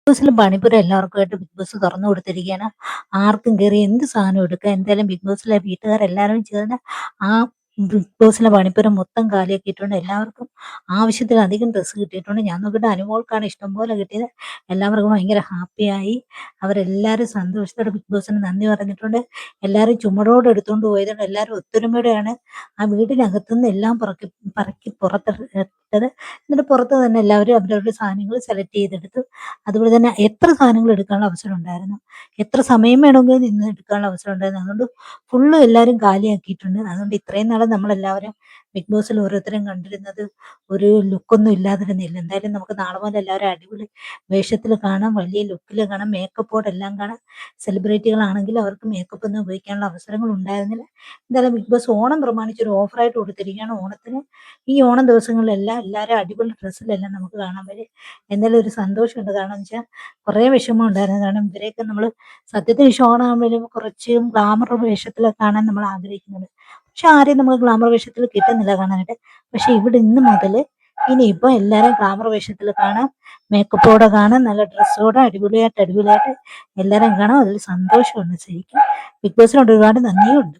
ബോസിലും പണിപ്പുരം എല്ലാവർക്കുമായിട്ട് big boss തുറന്നു കൊടുത്തിരിക്കുകയാണ്. ആർക്കും കയറി എന്ത് സാധനം എടുക്കാം. എന്തായാലും ബിഗ് ബോസിലെ വീട്ടുകാരെല്ലാവരും ചേർന്ന് ആ ബിഗ് ബോസിലെ പണിപ്പുരം മൊത്തം കാലിയാക്കിയിട്ടുണ്ട്. എല്ലാവർക്കും ആവശ്യത്തിലധികം ഡ്രസ്സ് കിട്ടിയിട്ടുണ്ട്. ഞാൻ നോക്കിയിട്ട് അനുമോൾക്കാണ് ഇഷ്ടംപോലെ കിട്ടിയത്. എല്ലാവർക്കും ഭയങ്കര ഹാപ്പിയായി. അവരെല്ലാവരും സന്തോഷത്തോടെ ബിഗ് ബോസിന് നന്ദി പറഞ്ഞിട്ടുണ്ട്. എല്ലാവരും ചുമടോടെ എടുത്തുകൊണ്ട് പോയതുകൊണ്ട് എല്ലാവരും ഒത്തൊരുമയോടെയാണ് ആ വീടിനകത്തുനിന്ന് എല്ലാം പറക്കി പുറത്തിട്ടത്. എന്നിട്ട് പുറത്ത് തന്നെ എല്ലാവരും അവരവരുടെ സാധനങ്ങൾ സെലക്ട് ചെയ്തെടുത്തു. അതുപോലെ തന്നെ എത്ര സാധനങ്ങൾ എടുക്കാനുള്ള അവസരം ഉണ്ടായിരുന്നു, എത്ര സമയം വേണമെങ്കിലും നിന്ന് എടുക്കാനുള്ള അവസരം ഉണ്ടായിരുന്നു. അതുകൊണ്ട് ഫുള്ള് എല്ലാവരും കാലിയാക്കിയിട്ടുണ്ട്. അതുകൊണ്ട് ഇത്രയും നാളെ നമ്മളെല്ലാവരും ബിഗ് ബോസിൽ ഓരോരുത്തരും കണ്ടിരുന്നത് ഒരു ലുക്കൊന്നും ഇല്ലാതിരുന്നില്ല. എന്തായാലും നമുക്ക് നാളെ മുതൽ എല്ലാവരും അടിപൊളി വേഷത്തിൽ കാണാം, വലിയ ലുക്കിൽ കാണാം, മേക്കപ്പോടെല്ലാം കാണാം. സെലിബ്രിറ്റികളാണെങ്കിൽ അവർക്ക് മേക്കപ്പ് ഒന്നും ഉപയോഗിക്കാനുള്ള അവസരങ്ങൾ ഉണ്ടായിരുന്നില്ല. എന്തായാലും ബിഗ് ബോസ് ഓണം പ്രമാണിച്ച് ഒരു ഓഫറായിട്ട് കൊടുത്തിരിക്കുകയാണ്. ഓണത്തിന് ഈ ഓണം ദിവസങ്ങളിലെല്ലാം എല്ലാവരും അടിപൊളി ഡ്രസ്സിലെല്ലാം നമുക്ക് കാണാൻ പറ്റും. എന്തായാലും ഒരു സന്തോഷമുണ്ട്. കാരണം എന്ന് വെച്ചാൽ കുറേ വിഷമം ഉണ്ടായിരുന്നു. കാരണം ഇവരെയൊക്കെ നമ്മൾ സത്യത്തിൽ ഷോണാകുമ്പോഴും കുറച്ചും ഗ്ലാമർ വേഷത്തിലൊക്കെ കാണാൻ നമ്മൾ ആഗ്രഹിക്കുന്നുണ്ട്. പക്ഷെ ആരെയും നമുക്ക് ഗ്ലാമർ വേഷത്തിൽ കിട്ടുന്നില്ല കാണാനായിട്ട്. പക്ഷെ ഇവിടെ ഇന്ന് മുതൽ ഇനിയിപ്പോൾ എല്ലാവരും ഗ്ലാമർ വേഷത്തിൽ കാണാം, മേക്കപ്പോടെ കാണാം, നല്ല ഡ്രസ്സോടെ അടിപൊളിയായിട്ട് എല്ലാവരും കാണാം. അതിൽ സന്തോഷമുണ്ട് ശരിക്കും. ബിഗ് ബോസിനോട് ഒരുപാട് നന്ദിയുണ്ട്.